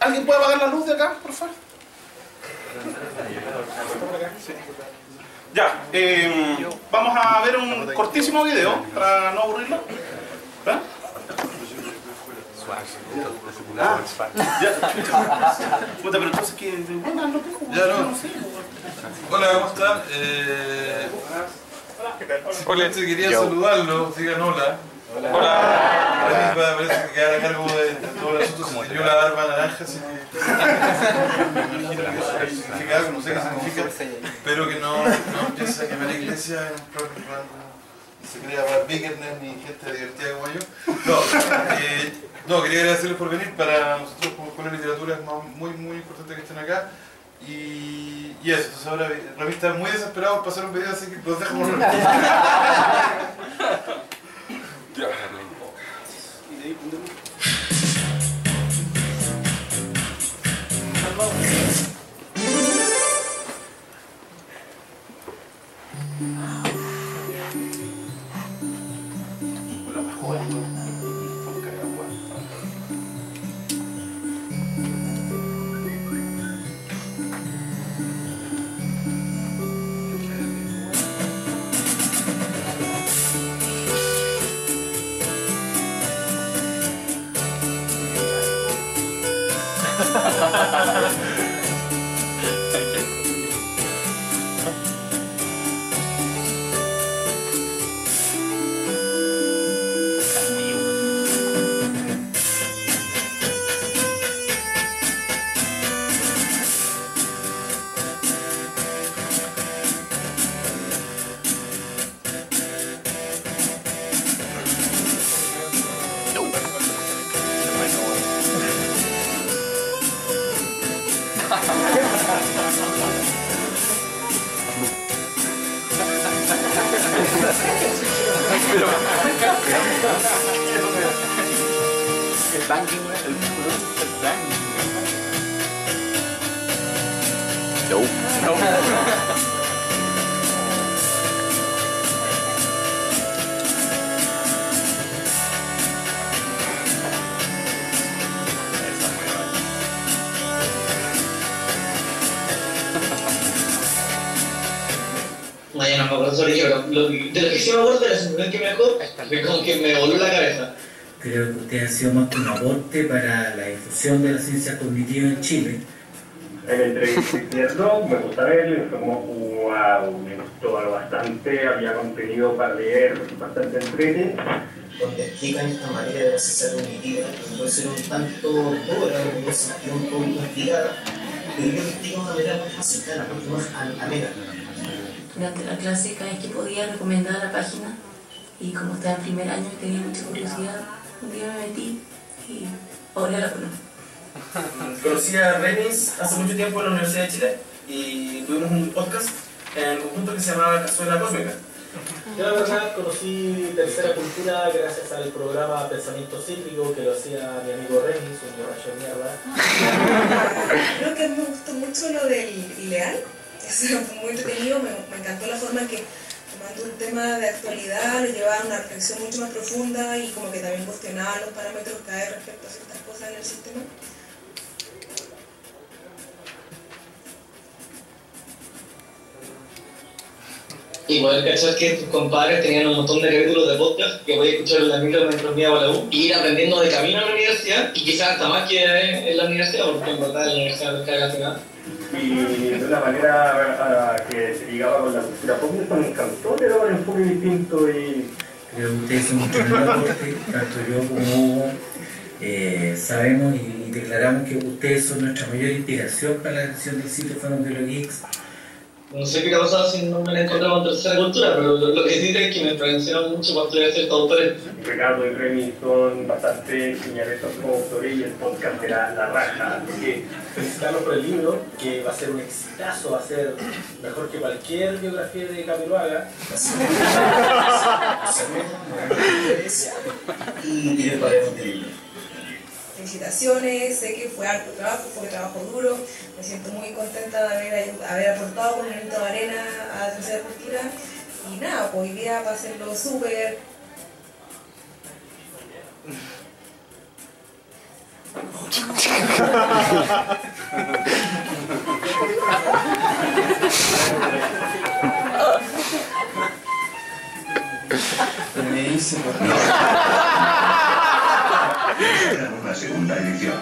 ¿Alguien puede apagar la luz de acá, por favor? Sí. Ya, vamos a ver un cortísimo video para no aburrirlo. ¿Ah? Ya. Puta, pero entonces que... Ya no. Hola, ¿cómo están? Hola. Quería saludarlo, digan hola. Hola. Parece que quedar a cargo de todo el asunto. Se dio la barba naranja, así que... Me imagino que eso significa algo, no sé qué significa. Espero que no empiece a quemar la iglesia en se crea para Bickernes ni gente divertida como yo. No, quería agradecerles por venir. Para nosotros como Escuela de Literatura es muy importante que estén acá. Y eso, entonces ahora Rami está muy desesperado por pasar un video, así que los dejo por Rami. El banking, el banking. No. Mañana me acuerdo sobre ello, pero de lo que sí me acuerdo de la sensación que me dejó fue como que me voló la cabeza. Creo que usted ha sido más que un aporte para la difusión de la ciencia cognitiva en Chile. En el entrevista izquierdo me gusta verlo y fue como, wow, me gustó bastante, había contenido para leer bastante entrete. Donde explican esta materia de la ciencia cognitiva, que puede ser un tanto dura, puede ser un poco complicada, pero yo lo explico de una manera mucho más cercana, mucho más amena. Durante la clase cada vez que podía recomendar la página y como estaba en primer año y tenía mucha curiosidad, un día me metí y ahora la conozco. Conocí a Renis hace mucho tiempo en la Universidad de Chile y tuvimos un podcast en el conjunto que se llamaba Cazuela Cósmica. Yo la verdad conocí Tercera Cultura gracias al programa Pensamiento Cíclico que lo hacía mi amigo Renis, un borracho de mierda. Creo que a mí me gustó mucho lo del ILEAL. Eso fue muy entretenido, me encantó la forma en que tomando un tema de actualidad lo llevaba a una reflexión mucho más profunda y como que también cuestionaba los parámetros que hay respecto a ciertas cosas en el sistema. Y poder cachar que tus compadres tenían un montón de capítulos de podcast que voy a escuchar en la micro mientras me iba a la U y ir aprendiendo de camino a la universidad y quizás hasta más que en la universidad, porque en verdad en la universidad no te casi nada. Y de una manera que se ligaba con la cultura pop, eso me encantó, le daba un enfoque distinto y... Creo que ustedes son un tremendo aporte, tanto yo como Hugo sabemos y declaramos que ustedes son nuestra mayor inspiración para la creación del sitio Fans de los Geeks. No sé qué ha pasado si no me la encontramos en Tercera Cultura, pero lo que sí es que me influenciaron mucho para estudiar ciertos autores. Ricardo y Remy son bastante señaletos como autores y el podcast era la raja. Así que felicitarlos por el libro, que va a ser un exitazo, va a ser mejor que cualquier biografía de Camiloaga. Y me parece increíble. Felicitaciones, sé que fue harto trabajo, fue trabajo duro, me siento muy contenta de haber aportado con un granito de arena a la Tercera Cultura y nada, pues hoy día va a serlo súper... Una segunda edición.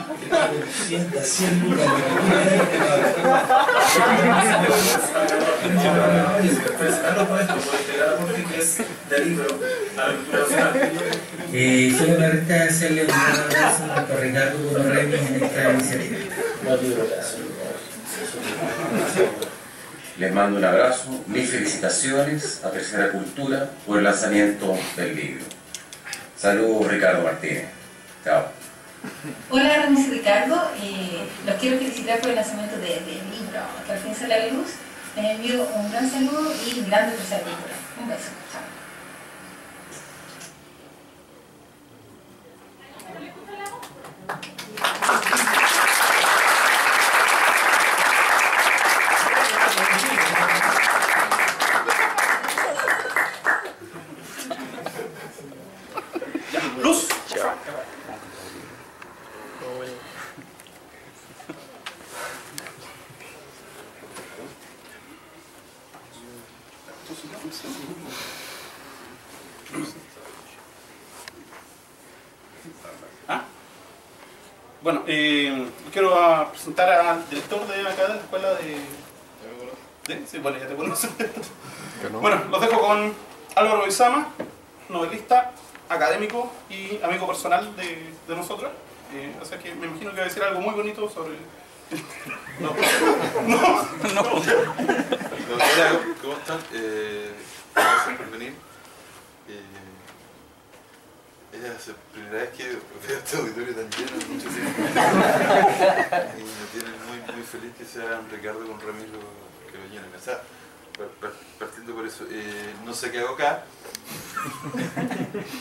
Solo me resta hacerle un abrazo a Ricardo Bruno Reyes en esta iniciativa. Les mando un abrazo, mis felicitaciones a Tercera Cultura por el lanzamiento del libro. Saludos, Ricardo Martínez. Chao. Hola, Remis y Ricardo. Los quiero felicitar por el lanzamiento del libro, que al fin sale a la luz. Les envío un gran saludo y grande Tercera Cultura. Un beso. Chao. Luz. Bueno, quiero presentar al director de acá de la escuela de... Sí, bueno, ya te conozco. Bueno, los dejo con Álvaro Izama, novelista, académico y amigo personal de nosotros. O sea que me imagino que va a decir algo muy bonito sobre... No. Hola, ¿cómo están? Gracias por venir. Es la primera vez que veo este auditorio tan lleno de mucho tiempo. Y me tiene muy feliz que sea Ricardo con Ramiro que lo llenen. O sea, partiendo por eso, no sé qué hago acá,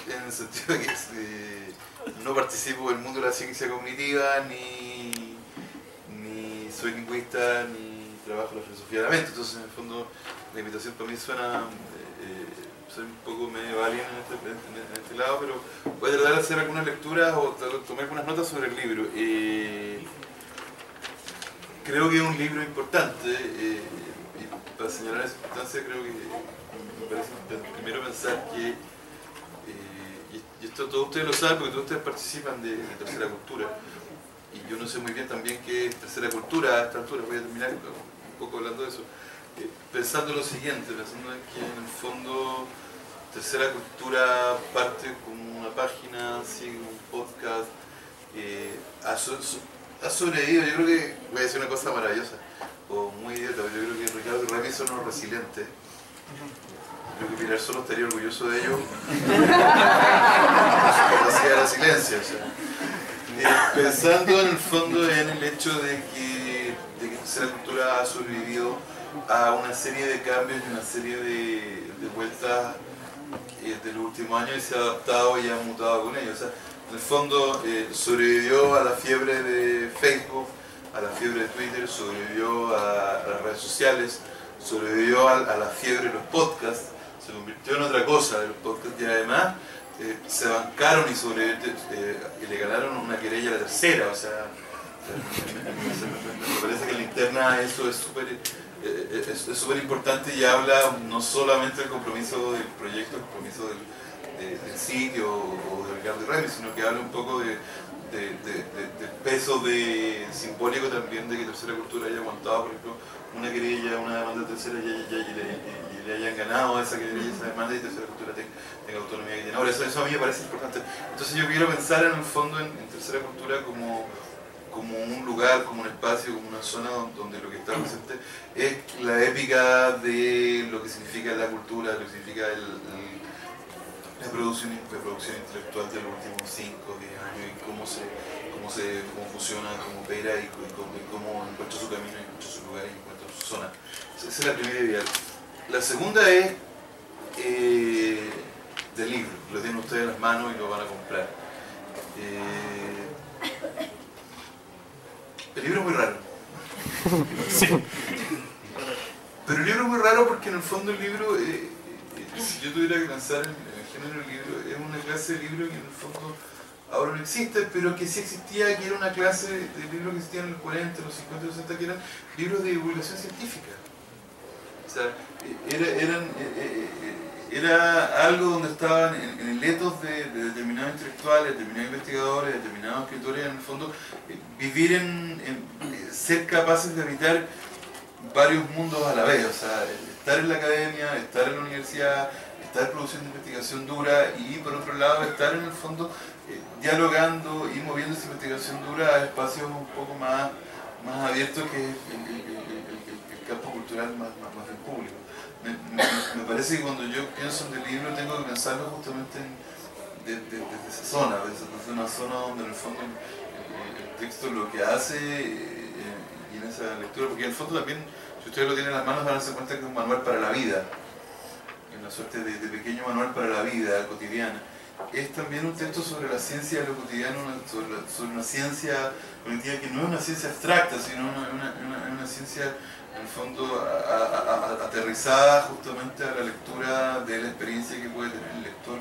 en el sentido de que no participo del mundo de la ciencia cognitiva, ni soy lingüista, ni trabajo en la filosofía de la mente. Entonces, en el fondo, la invitación para mí suena... soy un poco medio alien en este lado, pero voy a tratar de hacer algunas lecturas o tomar algunas notas sobre el libro. Creo que es un libro importante, y para señalar esa importancia creo que me parece primero pensar que, y esto todos ustedes lo saben porque todos ustedes participan de Tercera Cultura, y yo no sé muy bien también qué es Tercera Cultura a esta altura, voy a terminar un poco hablando de eso. Pensando lo siguiente, pensando en que en el fondo Tercera Cultura parte como una página, sigue un podcast, ha sobrevivido. Yo creo que, voy a decir una cosa maravillosa, o muy idiota, yo creo que Ricardo y Remy son unos resilientes. Creo que Pilar solo estaría orgulloso de ellos por su capacidad de resiliencia. O sea, pensando en el fondo en el hecho de que Tercera Cultura ha sobrevivido a una serie de cambios y una serie de vueltas de los últimos años y se ha adaptado y ha mutado con ellos. O sea, en el fondo sobrevivió a la fiebre de Facebook, a la fiebre de Twitter, sobrevivió a las redes sociales, sobrevivió a la fiebre de los podcasts, se convirtió en otra cosa de los podcasts y además se bancaron y le ganaron una querella a la tercera. O sea, me parece que en la interna eso es súper importante y habla no solamente del compromiso del proyecto, el compromiso del sitio o del Ricardo y Remy, sino que habla un poco del peso simbólico también de que Tercera Cultura haya aguantado, por ejemplo, una querella, una demanda tercera y le hayan ganado esa querella, esa demanda, y Tercera Cultura tenga autonomía que tiene. Ahora, eso a mí me parece importante. Entonces yo quiero pensar en el fondo en Tercera Cultura como un lugar, como un espacio, como una zona donde lo que está presente es la épica de lo que significa la cultura, lo que significa la producción intelectual de los últimos 5 o 10 años y cómo funciona, cómo opera y cómo encuentra su camino, y encuentra su lugar y encuentra su zona. Esa es la primera idea. La segunda es del libro, lo tienen ustedes en las manos y lo van a comprar. El libro es muy raro. Sí. Pero el libro es muy raro porque en el fondo el libro, si yo tuviera que pensar en el género del libro, es una clase de libro que en el fondo ahora no existe, pero que sí existía, que era una clase de libros que existían en los 40, los 50, los 60, que eran libros de divulgación científica. O sea, era algo donde estaban en etos de determinados intelectuales, determinados investigadores, determinados escritores, en el fondo, vivir ser capaces de habitar varios mundos a la vez, o sea, estar en la academia, estar en la universidad, estar produciendo investigación dura y por otro lado estar en el fondo dialogando y moviendo esa investigación dura a espacios un poco más abiertos que el campo cultural más bien público. Me parece que cuando yo pienso en el libro tengo que pensarlo justamente desde esa zona, desde una zona donde en el fondo el texto lo que hace y en esa lectura, porque en el fondo también, si ustedes lo tienen en las manos, van a darse cuenta que es un manual para la vida, una suerte de pequeño manual para la vida cotidiana. Es también un texto sobre la ciencia de lo cotidiano, sobre una ciencia cognitiva que no es una ciencia abstracta, sino una ciencia en el fondo aterrizada justamente a la lectura de la experiencia que puede tener el lector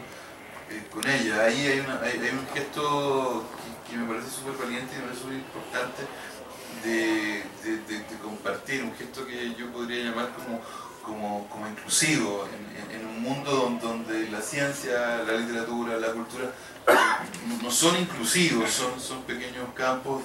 con ella. Ahí hay un gesto que me parece súper valiente y me parece súper importante de compartir, un gesto que yo podría llamar como inclusivo, en un mundo donde la ciencia, la literatura, la cultura no son inclusivos, son pequeños campos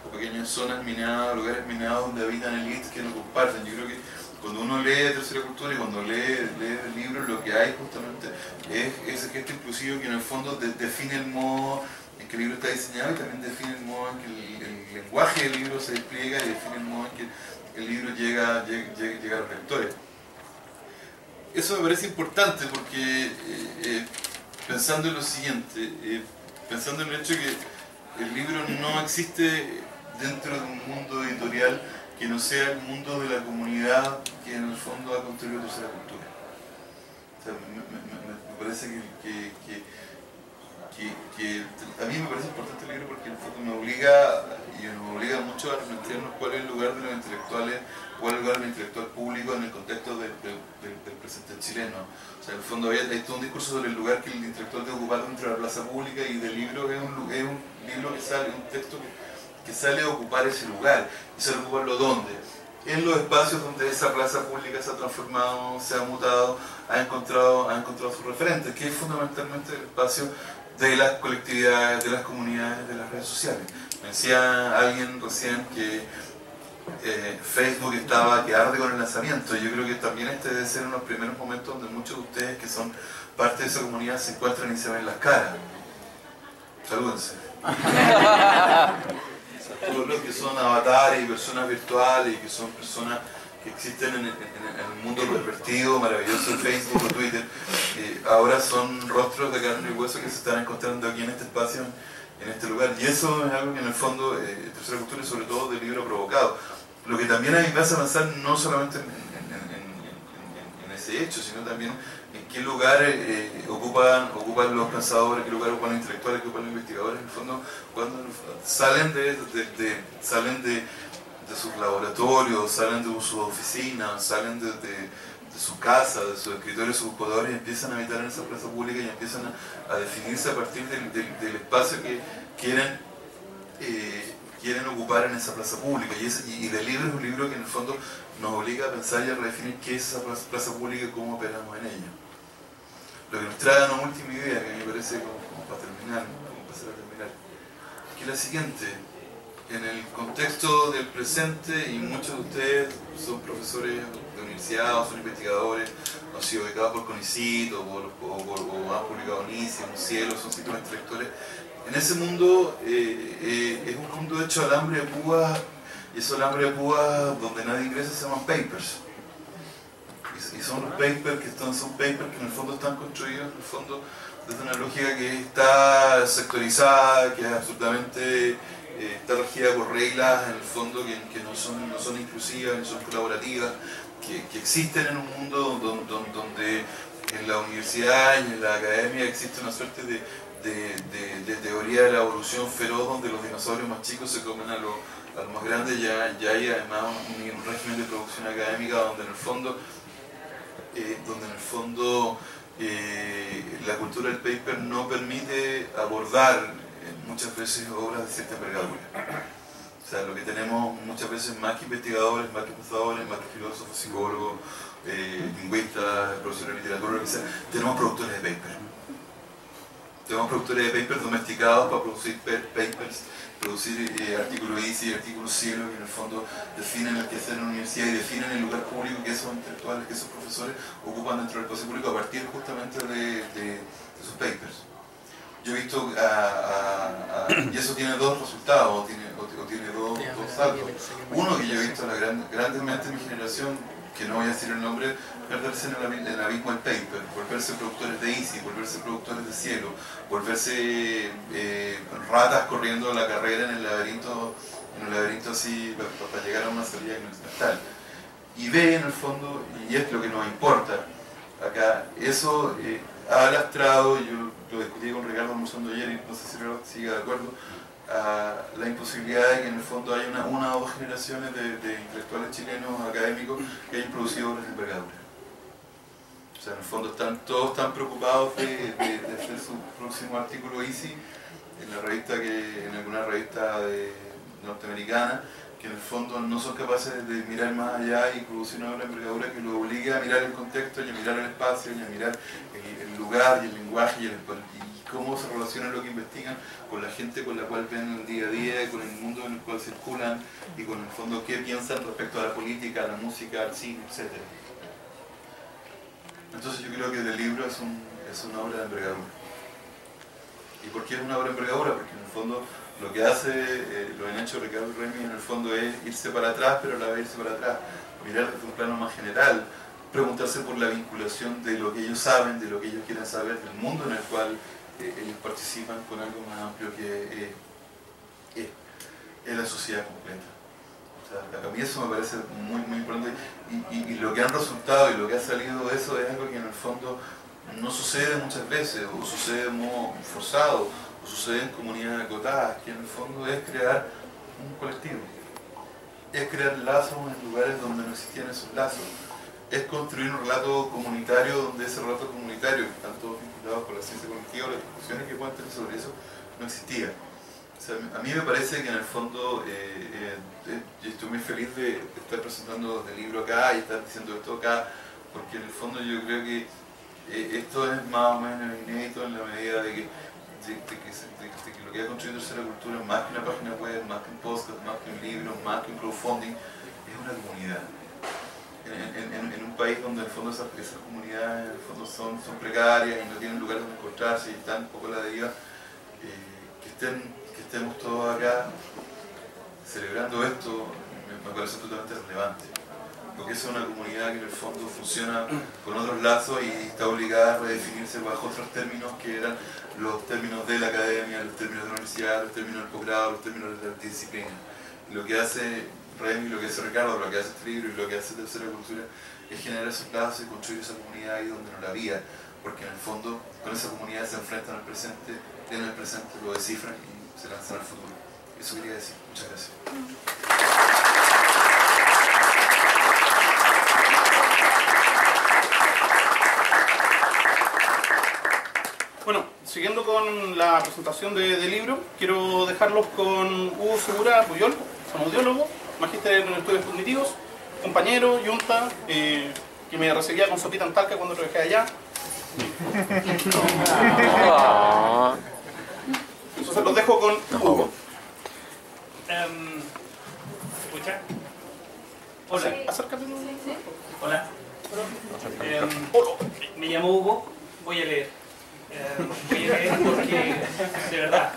o pequeñas zonas minadas, lugares minados donde habitan élites que no comparten. Yo creo que cuando uno lee Tercera Cultura y cuando lee el libro, lo que hay justamente es ese gesto inclusivo que en el fondo define el modo en que el libro está diseñado y también define el modo en que el lenguaje del libro se despliega y define el modo en que el libro llega a los lectores. Eso me parece importante porque pensando en lo siguiente, pensando en el hecho de que el libro no existe dentro de un mundo editorial que no sea el mundo de la comunidad que en el fondo ha construido Tercera Cultura. O sea, me parece que a mí me parece importante el libro porque en el fondo me obliga mucho a replantearnos cuál es el lugar de los intelectuales, cuál es el lugar del intelectual público en el contexto del presente chileno. O sea, en el fondo hay todo un discurso sobre el lugar que el intelectual debe ocupar dentro de la plaza pública y del libro es un libro que sale, un texto que sale a ocupar ese lugar. ¿Y sale a ocuparlo dónde? En los espacios donde esa plaza pública se ha transformado, se ha mutado, ha encontrado sus referentes, que es fundamentalmente el espacio de las colectividades, de las comunidades, de las redes sociales. Me decía alguien recién que Facebook que arde con el lanzamiento. Yo creo que también este debe ser uno de los primeros momentos donde muchos de ustedes que son parte de esa comunidad se encuentran y se ven las caras. Salúdense. Todos los que son avatares y personas virtuales y que son personas que existen en el mundo pervertido, maravilloso de Facebook o Twitter, ahora son rostros de carne y hueso que se están encontrando aquí en este espacio, en este lugar. Y eso es algo que en el fondo Tercera Cultura y sobre todo del libro provocado. Lo que también a mí me hace avanzar no solamente en ese hecho, sino también en qué lugar ocupan los pensadores, qué lugar ocupan los intelectuales, qué ocupan los investigadores, en el fondo, cuando salen de sus laboratorios, salen de sus oficinas, salen de sus casas, de sus escritorios, de sus computadores y empiezan a habitar en esa plaza pública y empiezan a definirse a partir del espacio que quieren ocupar en esa plaza pública. Y del libro es un libro que en el fondo nos obliga a pensar y a redefinir qué es esa plaza pública y cómo operamos en ella. Lo que nos trae una última idea que me parece como para terminar, como pasar a terminar, que es la siguiente. En el contexto del presente, y muchos de ustedes son profesores de universidad o son investigadores, o han sido becados por CONICYT o han publicado en ICI, en Cielo, son sitios intelectuales. En ese mundo es un mundo hecho de alambre de púas, y esos alambre de púas donde nadie ingresa se llaman papers. Y son los papers que en el fondo están construidos en el fondo desde una lógica que está sectorizada, que es absolutamente está regida por reglas en el fondo que no son inclusivas, ni son colaborativas, que existen en un mundo donde en la universidad y en la academia existe una suerte de teoría de la evolución feroz donde los dinosaurios más chicos se comen a los más grandes. Ya hay además un régimen de producción académica donde en el fondo la cultura del paper no permite abordar muchas veces obras de cierta envergadura. O sea, lo que tenemos muchas veces más que investigadores, más que pensadores, más que filósofos, psicólogos, lingüistas, profesores de literatura, lo que sea, tenemos productores de papers. Tenemos productores de papers domesticados para producir papers, producir artículos easy, artículos cielo, que en el fondo definen el que hacer en la universidad y definen el lugar público que esos intelectuales, que esos profesores ocupan dentro del espacio público a partir justamente de sus papers. Yo he visto, y eso tiene dos resultados, o tiene dos saltos. Uno que yo he visto grandemente en mi generación, que no voy a decir el nombre, perderse en el abismo del paper, volverse productores de Easy, volverse productores de Cielo, volverse ratas corriendo la carrera en el laberinto así para llegar a una salida experimental. Y ve en el fondo, y es lo que nos importa acá, eso ha lastrado, y yo lo discutí con Ricardo almorzando ayer, y no sé si Ricardo sigue de acuerdo, la imposibilidad de que en el fondo haya una o dos generaciones de intelectuales chilenos académicos que hayan producido obras de envergadura. O sea, en el fondo todos están preocupados de hacer su próximo artículo easy en alguna revista norteamericana, que en el fondo no son capaces de mirar más allá y producir una obra de envergadura que lo obligue a mirar el contexto, y a mirar el espacio, y a mirar el lugar y el lenguaje y cómo se relaciona lo que investigan con la gente con la cual ven el día a día, con el mundo en el cual circulan, y con el fondo qué piensan respecto a la política, a la música, al cine, etc. Entonces yo creo que el libro es una obra de envergadura. ¿Y por qué es una obra de envergadura? Porque en el fondo lo que hace, lo han hecho Ricardo y Remy, en el fondo es irse para atrás, pero a la vez irse para atrás, mirar desde un plano más general, preguntarse por la vinculación de lo que ellos saben, de lo que ellos quieren saber, del mundo en el cual ellos participan, con algo más amplio que es la sociedad completa. O sea, a mí eso me parece muy, muy importante, y lo que han resultado y lo que ha salido de eso es algo que en el fondo no sucede muchas veces, o sucede de modo forzado, o sucede en comunidades acotadas, que en el fondo es crear un colectivo, es crear lazos en lugares donde no existían esos lazos, es construir un relato comunitario donde ese relato comunitario, que están todos vinculados con la ciencia cognitiva, las discusiones que puedan tener sobre eso, no existía. O sea, a mí me parece que en el fondo, yo estoy muy feliz de estar presentando el libro acá y estar diciendo esto acá, porque en el fondo yo creo que esto es más o menos inédito en la medida de que lo que ha construido Tercera Cultura es más que una página web, más que un podcast, más que un libro, más que un crowdfunding, es una comunidad. En un país donde en el fondo esas comunidades en el fondo son precarias y no tienen lugar donde encontrarse y están un poco a la deriva, que estemos todos acá celebrando esto me parece totalmente relevante, porque es una comunidad que en el fondo funciona con otros lazos y está obligada a redefinirse bajo otros términos que eran los términos de la academia, los términos de la universidad, los términos del posgrado, los términos de la disciplina. Y lo que hace Remy, lo que hace Ricardo, lo que hace este libro y lo que hace Tercera Cultura es generar esos lazos y construir esa comunidad ahí donde no la había, porque en el fondo con esa comunidad se enfrentan al presente, tienen el presente, lo descifran y se lanzan al futuro. Eso quería decir. Muchas gracias. Bueno, siguiendo con la presentación del libro, quiero dejarlos con Hugo Segura Puyol, fonoaudiólogo, magíster en estudios cognitivos, compañero, yunta, que me recibía con sopita en Talca cuando trabajé allá. Entonces los dejo con Hugo. ¿Escucha? Hola. Acércate. Hola. Me llamo Hugo, voy a leer. Voy a leer porque, de verdad,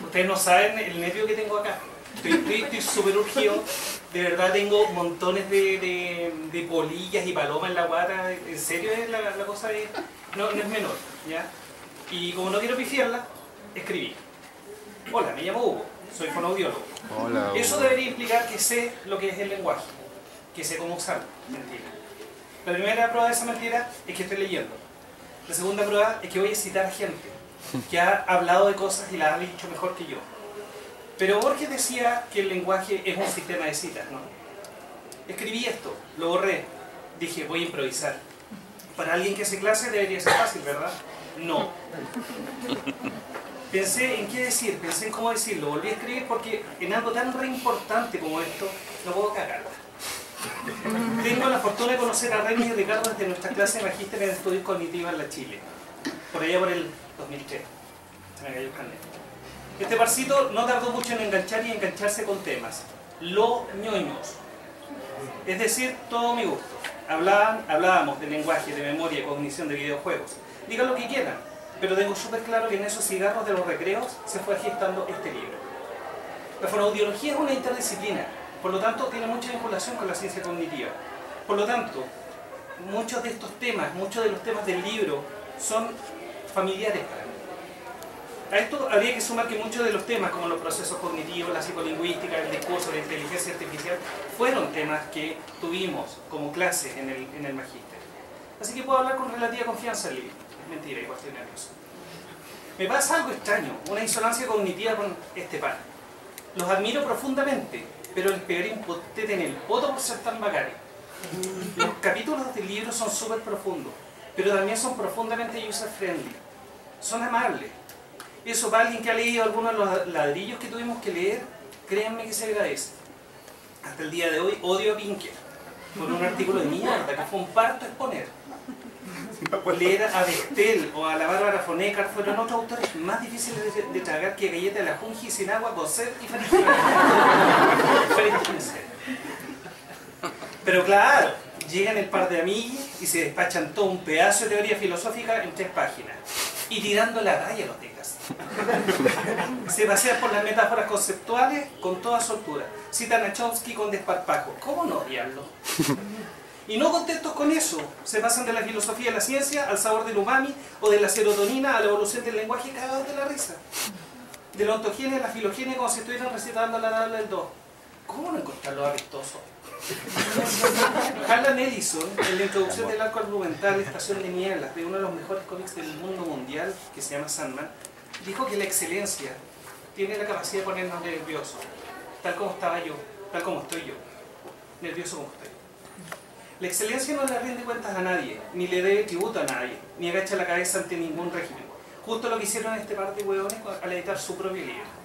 ustedes no saben el nervio que tengo acá. Estoy súper urgido, de verdad tengo montones de polillas y palomas en la guata. En serio es la cosa de... No es menor, ¿ya? Y como no quiero pifiarla, escribí. Hola, me llamo Hugo, soy fonoaudiólogo. Hola, Hugo. Eso debería implicar que sé lo que es el lenguaje, que sé cómo usarlo. Mentira. La primera prueba de esa mentira es que estoy leyendo. La segunda prueba es que voy a citar a gente que ha hablado de cosas y las ha dicho mejor que yo. Pero Borges decía que el lenguaje es un sistema de citas, ¿no? Escribí esto, lo borré, dije voy a improvisar. Para alguien que hace clase debería ser fácil, ¿verdad? No. Pensé en qué decir, pensé en cómo decirlo, volví a escribir porque en algo tan re importante como esto, no puedo cagarla. Tengo la fortuna de conocer a Remy y Ricardo desde nuestra clase de magíster en estudios cognitivos en la Chile, por allá por el 2003. Se me cayó el carnet. Este parcito no tardó mucho en enganchar y engancharse con temas, lo ñoños, es decir, todo mi gusto. Hablábamos de lenguaje, de memoria, cognición, de videojuegos. Digan lo que quieran, pero tengo súper claro que en esos cigarros de los recreos se fue gestando este libro. La fonoaudiología es una interdisciplina, por lo tanto tiene mucha vinculación con la ciencia cognitiva. Por lo tanto, muchos de estos temas, muchos de los temas del libro son familiares para mí. A esto habría que sumar que muchos de los temas, como los procesos cognitivos, la psicolingüística, el discurso, la inteligencia artificial, fueron temas que tuvimos como clase en el magíster. Así que puedo hablar con relativa confianza del libro. Es mentira, igual estoy nervioso. Me pasa algo extraño, una disonancia cognitiva con este pan. Los admiro profundamente, pero les pegaría un potete en el poto por ser tan bacanes. Los capítulos del libro son súper profundos, pero también son profundamente user-friendly. Son amables. Eso para alguien que ha leído algunos de los ladrillos que tuvimos que leer, créanme que se agradece. Hasta el día de hoy odio a Pinker, con un artículo de mierda que fue un parto exponer. Leer a Bestel o a la Bárbara von Eckart fueron otros autores más difíciles de tragar que Galleta de la Junji sin agua, cocer y faringitis. Pero claro, llegan el par de amigos y se despachan todo un pedazo de teoría filosófica en 3 páginas. Y tirando la talla a los tecas. Se pasean por las metáforas conceptuales con toda soltura. Citan a Chomsky con desparpajo. ¿Cómo no odiarlo? Y no contentos con eso, se pasan de la filosofía a la ciencia, al sabor del umami, o de la serotonina a la evolución del lenguaje cagados de la risa. De la ontogenia a la filogenia como si estuvieran recitando la tabla del 2. ¿Cómo no encontrarlo apestoso? Harlan Ellison, en la introducción del arco argumental Estación de Nieblas, de uno de los mejores cómics del mundo mundial, que se llama Sandman, dijo que la excelencia tiene la capacidad de ponernos nerviosos, tal como estaba yo, tal como estoy yo, nervioso como estoy. La excelencia no le rinde cuentas a nadie, ni le debe tributo a nadie, ni agacha la cabeza ante ningún régimen. Justo lo que hicieron este par de huevones al editar su propio libro.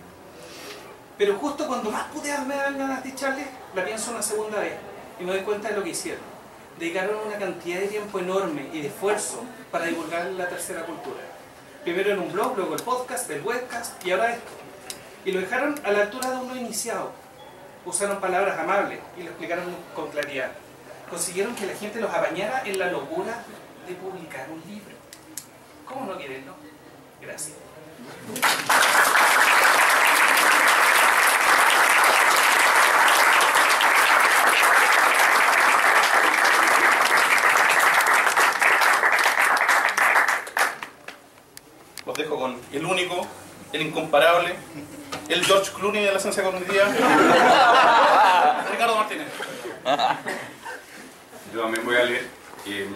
Pero justo cuando más puteadas me dan ganas de echarles, la pienso una segunda vez y me doy cuenta de lo que hicieron. Dedicaron una cantidad de tiempo enorme y de esfuerzo para divulgar la tercera cultura. Primero en un blog, luego el podcast, el webcast y ahora esto. Y lo dejaron a la altura de uno iniciado. Usaron palabras amables y lo explicaron con claridad. Consiguieron que la gente los apañara en la locura de publicar un libro. ¿Cómo no quererlo? Gracias. Los dejo con el único, el incomparable, el George Clooney de la ciencia cognitiva, Ricardo Martínez. Yo también voy a leer. Le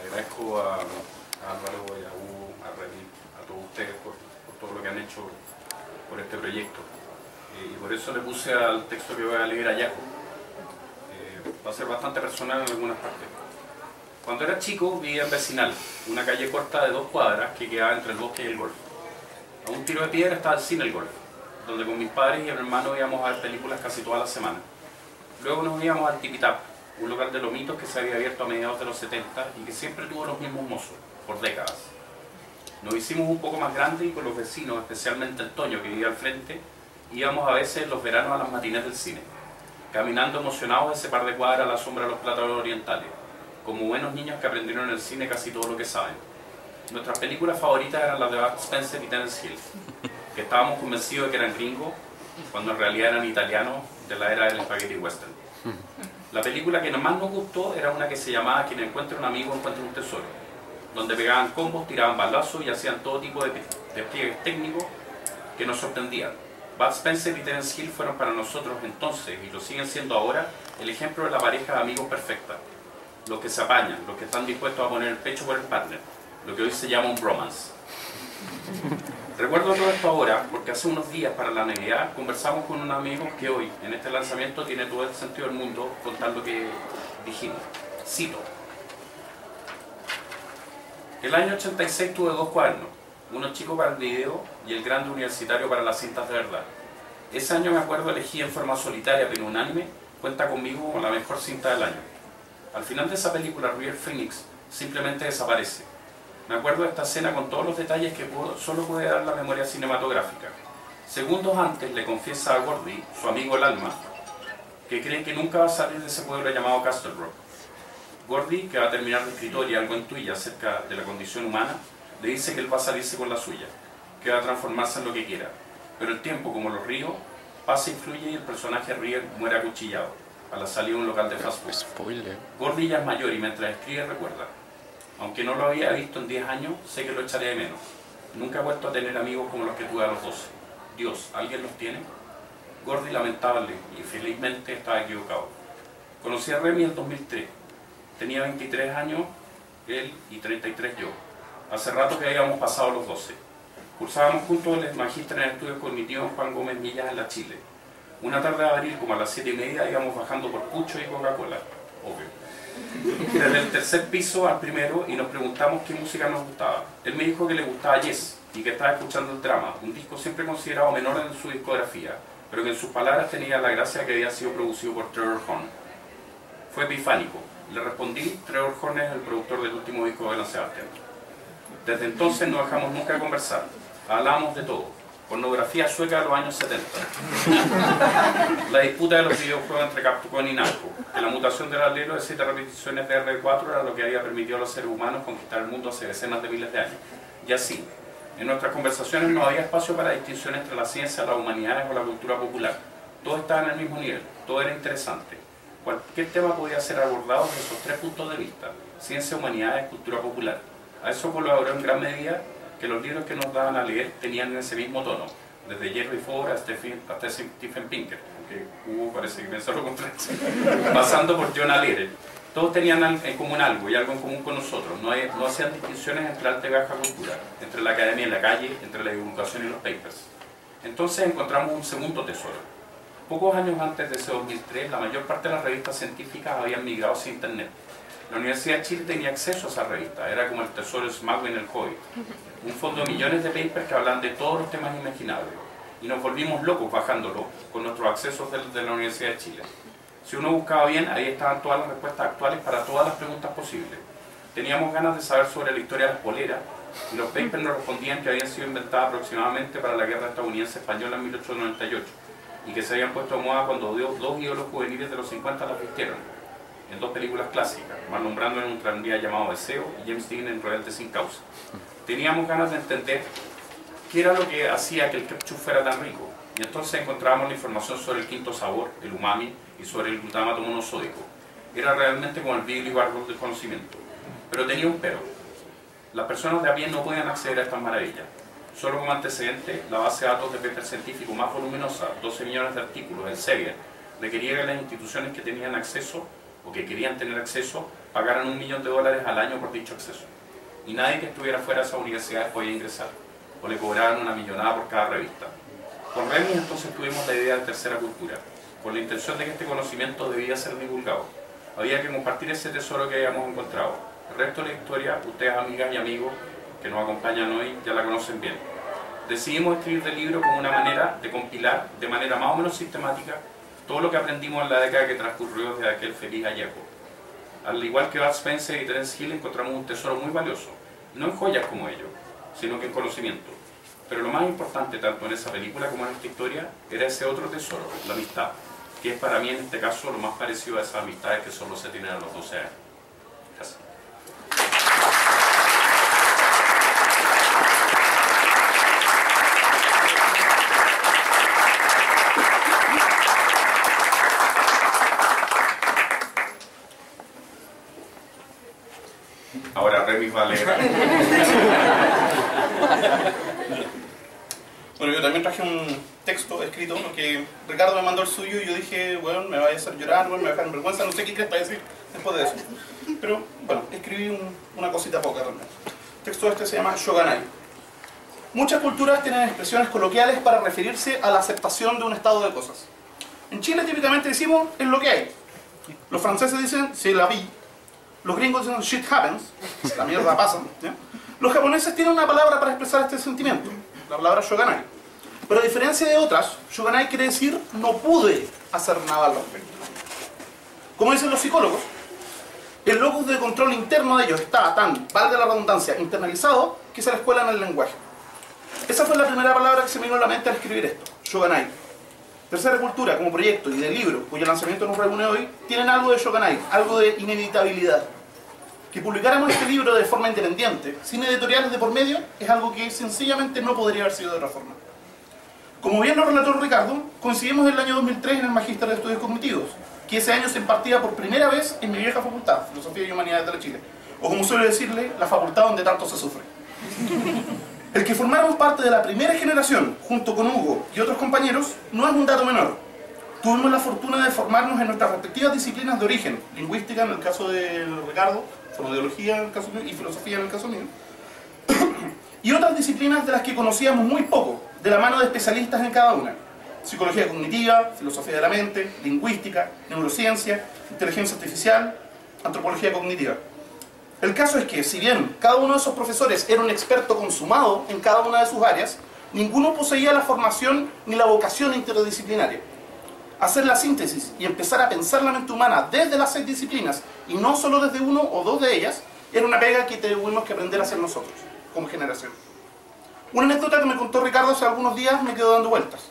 agradezco a Álvaro, a Hugo, a Remy, a todos ustedes por todo lo que han hecho por este proyecto. Y por eso le puse al texto que voy a leer a Yaco. Va a ser bastante personal en algunas partes. Cuando era chico vivía en Vecinal, una calle corta de 2 cuadras que quedaba entre el bosque y el golf. A un tiro de piedra estaba el cine El Golf, donde con mis padres y mi hermano íbamos a ver películas casi toda la semana. Luego nos íbamos al Tipitap, un local de lomitos que se había abierto a mediados de los 70 y que siempre tuvo los mismos mozos, por décadas. Nos hicimos un poco más grandes y con los vecinos, especialmente el Toño que vivía al frente, íbamos a veces en los veranos a las matines del cine, caminando emocionados ese par de cuadras a la sombra de los plátanos orientales, como buenos niños que aprendieron en el cine casi todo lo que saben. Nuestras películas favoritas eran las de Bud Spencer y Terence Hill, que estábamos convencidos de que eran gringos, cuando en realidad eran italianos de la era del spaghetti western. La película que más nos gustó era una que se llamaba Quien encuentre un amigo encuentra un tesoro, donde pegaban combos, tiraban balazos y hacían todo tipo de despliegues técnicos que nos sorprendían. Bud Spencer y Terence Hill fueron para nosotros entonces, y lo siguen siendo ahora, el ejemplo de la pareja de amigos perfecta. Los que se apañan, los que están dispuestos a poner el pecho por el partner, lo que hoy se llama un bromance. Recuerdo todo esto ahora porque hace unos días para la Navidad conversamos con un amigo que hoy, en este lanzamiento, tiene todo el sentido del mundo contar lo que dijimos. Cito: el año 86 tuve 2 cuadernos, uno chico para el video y el grande universitario para las cintas de verdad. Ese año me acuerdo elegí en forma solitaria pero unánime Cuenta conmigo como la mejor cinta del año. Al final de esa película, River Phoenix simplemente desaparece. Me acuerdo de esta escena con todos los detalles que solo puede dar la memoria cinematográfica. Segundos antes le confiesa a Gordy, su amigo el alma, que cree que nunca va a salir de ese pueblo llamado Castle Rock. Gordy, que va a terminar de escritor y algo intuye acerca de la condición humana, le dice que él va a salirse con la suya, que va a transformarse en lo que quiera. Pero el tiempo, como los ríos, pasa y fluye y el personaje River muere acuchillado a la salida de un local de fast food. Spoiler. Gordy ya es mayor y mientras escribe recuerda: aunque no lo había visto en 10 años, sé que lo echaré de menos. Nunca he vuelto a tener amigos como los que tuve a los 12. Dios, ¿alguien los tiene? Gordy, lamentable y felizmente, estaba equivocado. Conocí a Remy en 2003. Tenía 23 años, él, y 33 yo. Hace rato que habíamos pasado los 12. Cursábamos juntos el magíster en estudios cognitivos Juan Gómez Millas en la Chile. Una tarde de abril, como a las 7:30, íbamos bajando por Pucho y Coca-Cola, obvio. Desde el tercer piso al primero y nos preguntamos qué música nos gustaba. Él me dijo que le gustaba Yes y que estaba escuchando el Drama, un disco siempre considerado menor en su discografía, pero que en sus palabras tenía la gracia que había sido producido por Trevor Horn. Fue epifánico. Le respondí: Trevor Horn es el productor del último disco de Bela Sebastián. Desde entonces no dejamos nunca de conversar. Hablamos de todo. Pornografía sueca de los años 70. La disputa de los videojuegos entre Capcom y Namco. Que la mutación del alelo de 7 repeticiones de R4 era lo que había permitido a los seres humanos conquistar el mundo hace decenas de miles de años. Y así, en nuestras conversaciones no había espacio para distinción entre la ciencia, las humanidades o la cultura popular. Todo estaba en el mismo nivel. Todo era interesante. Cualquier tema podía ser abordado desde esos 3 puntos de vista: ciencia, humanidades, cultura popular. A eso colaboró en gran medida que los libros que nos daban a leer tenían ese mismo tono, desde Jerry Ford hasta Stephen Pinker, aunque Hugo parece que pensó lo contrario, pasando por John Alere. Todos tenían en común algo y algo en común con nosotros. No hacían distinciones entre alta y baja cultura, entre la academia y la calle, entre la divulgación y los papers. Entonces encontramos un segundo tesoro. Pocos años antes de ese 2003, la mayor parte de las revistas científicas habían migrado hacia Internet. La Universidad de Chile tenía acceso a esa revista, era como el tesoro Smagwin el Hobbit, un fondo de millones de papers que hablan de todos los temas imaginables, y nos volvimos locos bajándolo con nuestros accesos de la Universidad de Chile. Si uno buscaba bien, ahí estaban todas las respuestas actuales para todas las preguntas posibles. Teníamos ganas de saber sobre la historia de las poleras, y los papers nos respondían que habían sido inventadas aproximadamente para la guerra estadounidense-española en 1898, y que se habían puesto de moda cuando dos ídolos juveniles de los 50 las vistieron, en 2 películas clásicas, Marlon Brando en un tranvía llamado Deseo y James Dean en Rebelde sin causa. Teníamos ganas de entender qué era lo que hacía que el ketchup fuera tan rico, y entonces encontrábamos la información sobre el quinto sabor, el umami, y sobre el glutamato monosódico. Era realmente como el Bigly Barrel del conocimiento. Pero tenía un pero. Las personas de a pie no podían acceder a estas maravillas. Solo como antecedente, la base de datos de paper científico más voluminosa, 12 millones de artículos, el Sevier, requería que las instituciones que tenían acceso o que querían tener acceso pagaran $1 millón al año por dicho acceso. Y nadie que estuviera fuera de esa universidad podía ingresar, o le cobraban una millonada por cada revista. Con Remy entonces tuvimos la idea de tercera cultura, con la intención de que este conocimiento debía ser divulgado. Había que compartir ese tesoro que habíamos encontrado. El resto de la historia, ustedes amigas y amigos que nos acompañan hoy ya la conocen bien. Decidimos escribir el libro como una manera de compilar de manera más o menos sistemática todo lo que aprendimos en la década que transcurrió desde aquel feliz hallazgo. Al igual que Bud Spencer y Terence Hill, encontramos un tesoro muy valioso, no en joyas como ellos, sino que en conocimiento. Pero lo más importante, tanto en esa película como en esta historia, era ese otro tesoro, la amistad, que es para mí en este caso lo más parecido a esas amistades que solo se tienen a los 12 años. Gracias. Ahora Remy va a leer. Bueno, yo también traje un texto escrito porque Ricardo me mandó el suyo y yo dije, bueno, me vaya a hacer llorar, bueno, me va a dejar en vergüenza, no sé qué crees para decir después de eso. Pero bueno, escribí una cosita poca realmente. El texto este se llama Shoganai. Muchas culturas tienen expresiones coloquiales para referirse a la aceptación de un estado de cosas. En Chile típicamente decimos, es lo que hay. Los franceses dicen, c'est la vie. Los gringos dicen shit happens, la mierda pasa. ¿Ya? Los japoneses tienen una palabra para expresar este sentimiento, la palabra shoganai. Pero a diferencia de otras, shoganai quiere decir no pude hacer nada al respecto. Como dicen los psicólogos, el locus de control interno de ellos está tan, valga la redundancia, internalizado que se les cuela en el lenguaje. Esa fue la primera palabra que se me vino a la mente al escribir esto, shoganai. Tercera Cultura, como proyecto y de libro, cuyo lanzamiento nos reúne hoy, tienen algo de shoganai, algo de inevitabilidad. Que publicáramos este libro de forma independiente, sin editoriales de por medio, es algo que sencillamente no podría haber sido de otra forma. Como bien lo relató Ricardo, coincidimos en el año 2003 en el Magíster de Estudios Cognitivos, que ese año se impartía por primera vez en mi vieja facultad, Filosofía y Humanidades de la Chile, o como suele decirle, la facultad donde tanto se sufre. El que formáramos parte de la primera generación, junto con Hugo y otros compañeros, no es un dato menor. Tuvimos la fortuna de formarnos en nuestras respectivas disciplinas de origen, lingüística en el caso de Ricardo, fonoaudiología en el caso mío y filosofía en el caso mío, y otras disciplinas de las que conocíamos muy poco, de la mano de especialistas en cada una. Psicología cognitiva, filosofía de la mente, lingüística, neurociencia, inteligencia artificial, antropología cognitiva. El caso es que, si bien cada uno de esos profesores era un experto consumado en cada una de sus áreas, ninguno poseía la formación ni la vocación interdisciplinaria. Hacer la síntesis y empezar a pensar la mente humana desde las 6 disciplinas y no solo desde uno o dos de ellas, era una pega que tuvimos que aprender a hacer nosotros, como generación. Una anécdota que me contó Ricardo hace algunos días me quedó dando vueltas.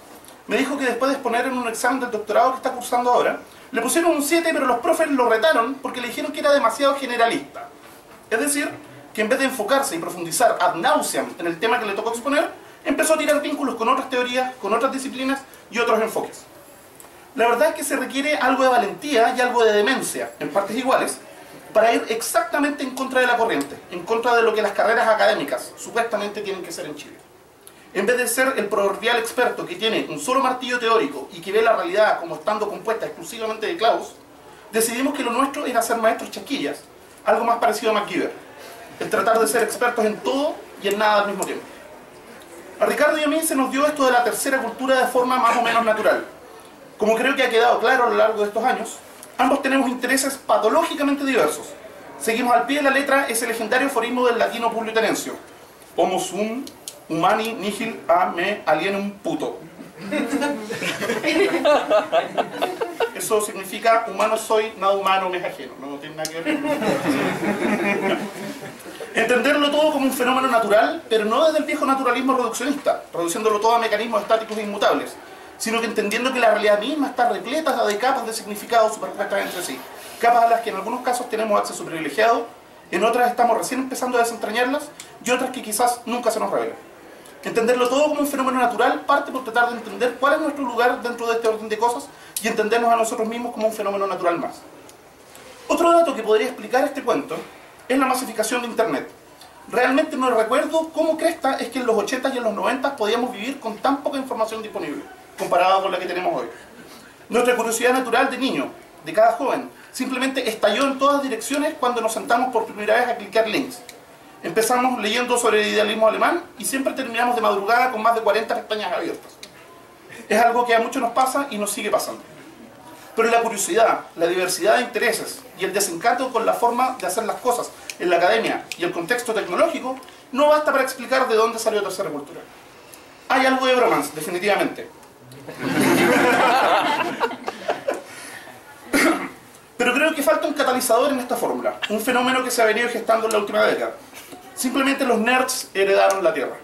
Me dijo que después de exponer en un examen del doctorado que está cursando ahora, le pusieron un 7, pero los profes lo retaron porque le dijeron que era demasiado generalista. Es decir, que en vez de enfocarse y profundizar ad nauseam en el tema que le tocó exponer, empezó a tirar vínculos con otras teorías, con otras disciplinas y otros enfoques. La verdad es que se requiere algo de valentía y algo de demencia, en partes iguales, para ir exactamente en contra de la corriente, en contra de lo que las carreras académicas supuestamente tienen que ser en Chile. En vez de ser el proverbial experto que tiene un solo martillo teórico y que ve la realidad como estando compuesta exclusivamente de clavos, decidimos que lo nuestro era ser maestros chasquillas, algo más parecido a MacGyver, el tratar de ser expertos en todo y en nada al mismo tiempo. A Ricardo y a mí se nos dio esto de la tercera cultura de forma más o menos natural. Como creo que ha quedado claro a lo largo de estos años, ambos tenemos intereses patológicamente diversos. Seguimos al pie de la letra ese legendario aforismo del latino Publio Terencio: homo sum humani nihil a me alienum puto. Eso significa humano soy, nada humano me es ajeno. No tiene nada que ver. Entenderlo todo como un fenómeno natural, pero no desde el viejo naturalismo reduccionista, reduciéndolo todo a mecanismos estáticos e inmutables, sino que entendiendo que la realidad misma está repleta de capas de significado superpuestas entre sí, capas a las que en algunos casos tenemos acceso privilegiado, en otras estamos recién empezando a desentrañarlas y otras que quizás nunca se nos revelan. Entenderlo todo como un fenómeno natural parte por tratar de entender cuál es nuestro lugar dentro de este orden de cosas y entendernos a nosotros mismos como un fenómeno natural más. Otro dato que podría explicar este cuento es la masificación de Internet. Realmente no recuerdo cómo cresta es que en los 80s y en los 90s podíamos vivir con tan poca información disponible comparado con la que tenemos hoy. Nuestra curiosidad natural de niño, de cada joven, simplemente estalló en todas direcciones cuando nos sentamos por primera vez a clicar links. Empezamos leyendo sobre el idealismo alemán y siempre terminamos de madrugada con más de 40 pestañas abiertas. Es algo que a muchos nos pasa y nos sigue pasando. Pero la curiosidad, la diversidad de intereses y el desencanto con la forma de hacer las cosas en la academia y el contexto tecnológico no basta para explicar de dónde salió Tercera Cultura. Hay algo de bromance, definitivamente. Pero creo que falta un catalizador en esta fórmula, un fenómeno que se ha venido gestando en la última década. Simplemente los nerds heredaron la Tierra.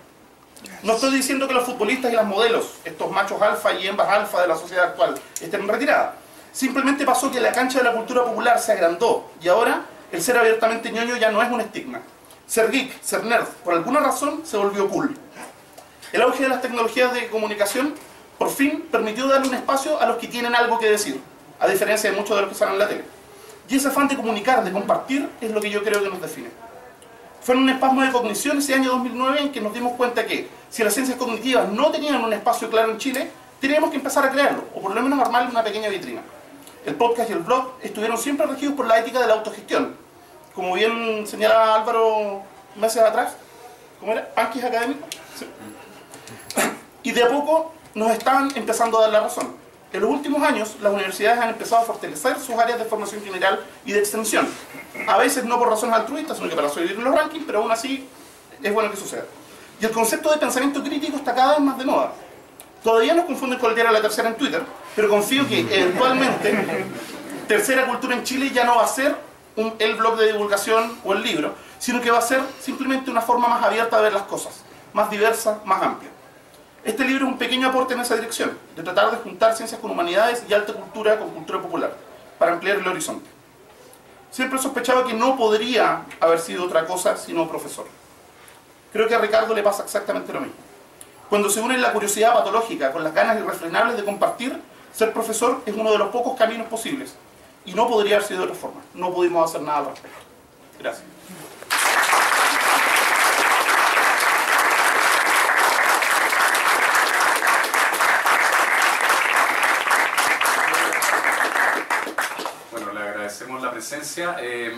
No estoy diciendo que los futbolistas y las modelos, estos machos alfa y hembras alfa de la sociedad actual, estén en retirada. Simplemente pasó que la cancha de la cultura popular se agrandó y ahora el ser abiertamente ñoño ya no es un estigma. Ser geek, ser nerd, por alguna razón se volvió cool. El auge de las tecnologías de comunicación por fin permitió darle un espacio a los que tienen algo que decir, a diferencia de muchos de los que salen en la tele. Y ese afán de comunicar, de compartir, es lo que yo creo que nos define. Fue en un espasmo de cognición ese año 2009 en que nos dimos cuenta que, si las ciencias cognitivas no tenían un espacio claro en Chile, teníamos que empezar a crearlo, o por lo menos armarle una pequeña vitrina. El podcast y el blog estuvieron siempre regidos por la ética de la autogestión. Como bien señalaba Álvaro meses atrás, ¿cómo era? ¿Punkies académicos? Sí. Y de a poco nos están empezando a dar la razón. En los últimos años, las universidades han empezado a fortalecer sus áreas de formación general y de extensión. A veces no por razones altruistas, sino que para subir los rankings, pero aún así es bueno que suceda. Y el concepto de pensamiento crítico está cada vez más de moda. Todavía nos confunden con el diario La Tercera en Twitter, pero confío que eventualmente Tercera Cultura en Chile ya no va a ser el blog de divulgación o el libro, sino que va a ser simplemente una forma más abierta de ver las cosas, más diversa, más amplia. Este libro es un pequeño aporte en esa dirección, de tratar de juntar ciencias con humanidades y alta cultura con cultura popular, para ampliar el horizonte. Siempre he sospechado que no podría haber sido otra cosa sino profesor. Creo que a Ricardo le pasa exactamente lo mismo. Cuando se une la curiosidad patológica con las ganas irrefrenables de compartir, ser profesor es uno de los pocos caminos posibles. Y no podría haber sido de otra forma. No pudimos hacer nada al respecto. Gracias. Bueno, le agradecemos la presencia.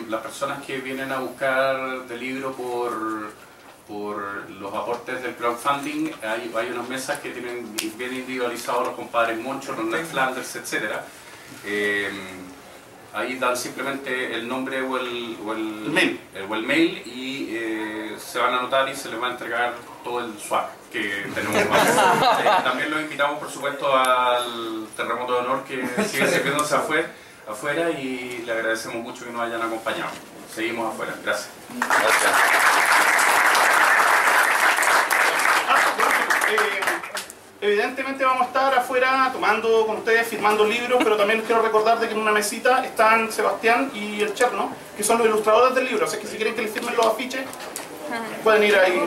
Las personas que vienen a buscar del libro por los aportes del crowdfunding, hay unas mesas que tienen bien individualizados los compadres Moncho, los Ned Flanders, etc. Ahí dan simplemente el nombre o el mail y se van a anotar y se les va a entregar todo el swag que tenemos. También los invitamos, por supuesto, al Terremoto de Honor que sigue sirviéndose afuera y le agradecemos mucho que nos hayan acompañado. Seguimos afuera. Gracias. Evidentemente vamos a estar afuera tomando con ustedes, firmando libros, pero también les quiero recordar de que en una mesita están Sebastián y el Cherno, que son los ilustradores del libro, así que si quieren que les firmen los afiches, pueden ir ahí.